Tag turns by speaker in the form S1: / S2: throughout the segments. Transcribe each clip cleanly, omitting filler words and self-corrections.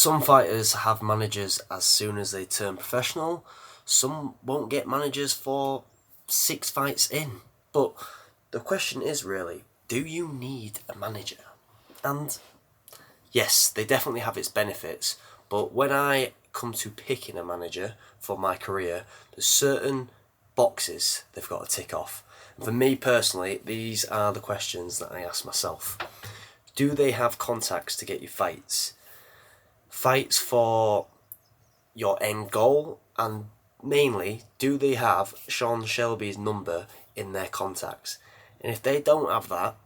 S1: Some fighters have managers as soon as they turn professional. Some won't get managers for 6 fights in. But the question is really, do you need a manager? And yes, they definitely have its benefits. But when I come to picking a manager for my career, there's certain boxes they've got to tick off. And for me personally, these are the questions that I ask myself. Do they have contacts to get you fights? Fights for your end goal, and mainly, do they have Sean Shelby's number in their contacts? And if they don't have that,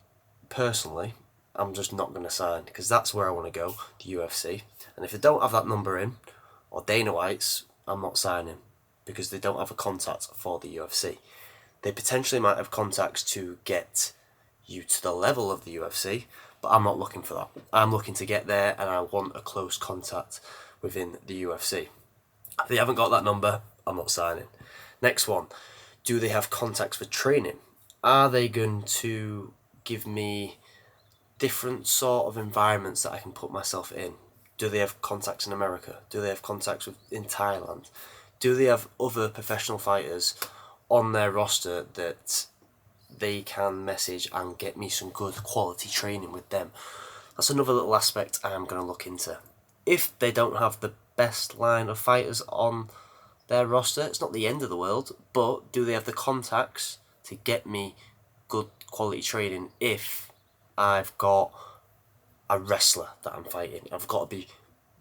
S1: personally, I'm just not going to sign, because that's where I want to go, the UFC. And if they don't have that number in, or Dana White's, I'm not signing, because they don't have a contact for the UFC. They potentially might have contacts to get you to the level of the UFC, but I'm not looking for that. I'm looking to get there, and I want a close contact within the UFC. If they haven't got that number, I'm not signing. Next one, do they have contacts for training? Are they going to give me different sort of environments that I can put myself in? Do they have contacts in America? Do they have contacts in Thailand? Do they have other professional fighters on their roster that they can message and get me some good quality training with them? That's another little aspect I am going to look into. If they don't have the best line of fighters on their roster, it's not the end of the world, but do they have the contacts to get me good quality training if I've got a wrestler that I'm fighting? I've got to be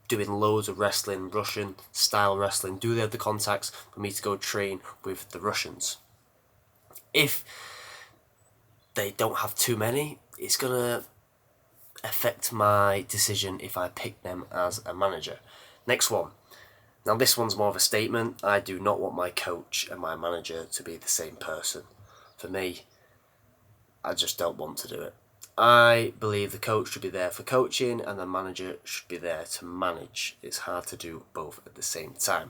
S1: doing loads of wrestling, Russian style wrestling. Do they have the contacts for me to go train with the Russians? If they don't have too many, it's going to affect my decision if I pick them as a manager. Next one. Now this one's more of a statement. I do not want my coach and my manager to be the same person. For me, I just don't want to do it. I believe the coach should be there for coaching and the manager should be there to manage. It's hard to do both at the same time.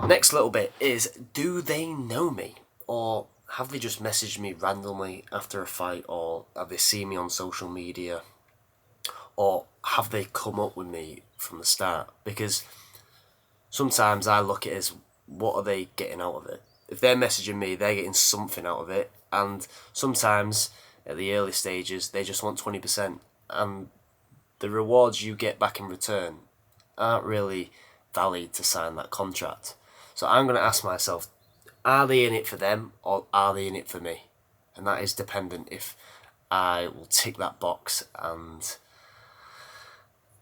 S1: Next little bit is, do they know me? Or have they just messaged me randomly after a fight? Or have they seen me on social media? Or have they come up with me from the start? Because sometimes I look at it as, what are they getting out of it? If they're messaging me, they're getting something out of it. And sometimes at the early stages, they just want 20%. And the rewards you get back in return aren't really valid to sign that contract. So I'm going to ask myself, are they in it for them or are they in it for me? And that is dependent if I will tick that box and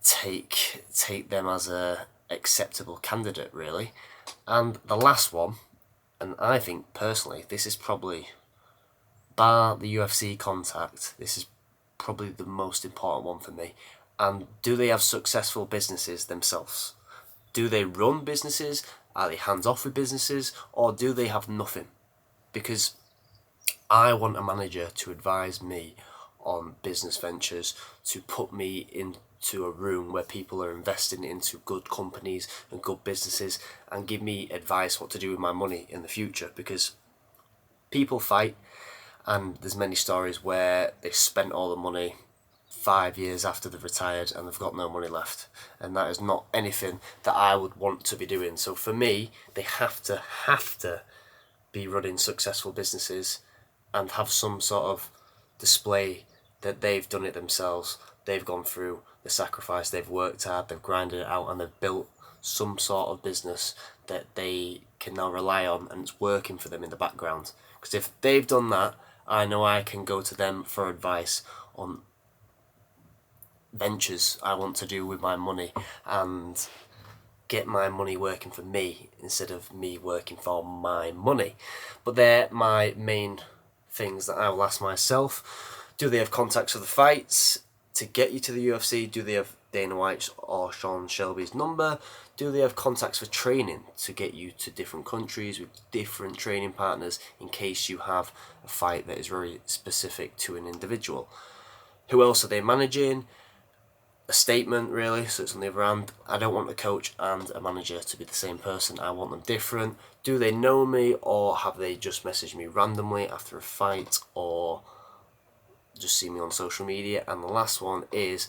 S1: take them as a acceptable candidate, really. And the last one, and I think personally this is probably, bar the UFC contact, this is probably the most important one for me. And do they have successful businesses themselves? Do they run businesses? Are they hands off with businesses? Or do they have nothing? Because I want a manager to advise me on business ventures, to put me into a room where people are investing into good companies and good businesses and give me advice what to do with my money in the future. Because people fight, and there's many stories where they've spent all the money 5 years after they've retired and they've got no money left, and that is not anything that I would want to be doing. So for me, they have to be running successful businesses and have some sort of display that they've done it themselves. They've gone through the sacrifice, they've worked hard, they've grinded it out, and they've built some sort of business that they can now rely on, and it's working for them in the background. Because if they've done that, I know I can go to them for advice on ventures I want to do with my money and get my money working for me instead of me working for my money. But they're my main things that I will ask myself. Do they have contacts for the fights to get you to the UFC? Do they have Dana White's or Sean Shelby's number? Do they have contacts for training to get you to different countries with different training partners in case you have a fight that is very specific to an individual? Who else are they managing? A statement, really, so it's on the other hand. I don't want a coach and a manager to be the same person. I want them different. Do they know me, or have they just messaged me randomly after a fight, or just see me on social media? And the last one is,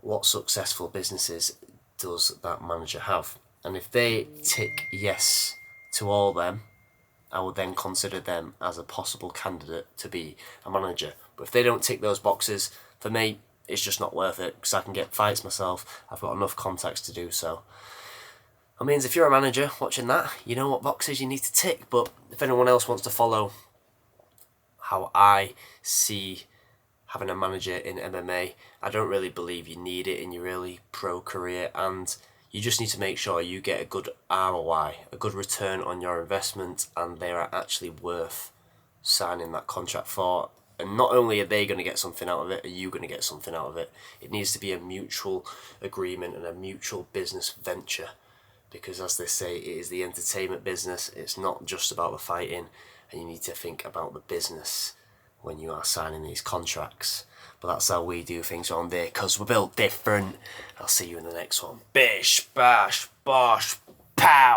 S1: what successful businesses does that manager have? And if they tick yes to all them, I would then consider them as a possible candidate to be a manager. But if they don't tick those boxes, for me, it's just not worth it, because I can get fights myself. I've got enough contacts to do so. That means if you're a manager watching that, you know what boxes you need to tick. But if anyone else wants to follow how I see having a manager in MMA, I don't really believe you need it in your really pro career, and you just need to make sure you get a good ROI, a good return on your investment, and they are actually worth signing that contract for. And not only are they going to get something out of it, are you going to get something out of it. It needs to be a mutual agreement and a mutual business venture, because as they say, it is the entertainment business. It's not just about the fighting, and you need to think about the business when you are signing these contracts. But that's how we do things on there, because we're built different. I'll see you in the next one. Bish, bash, bosh, pow!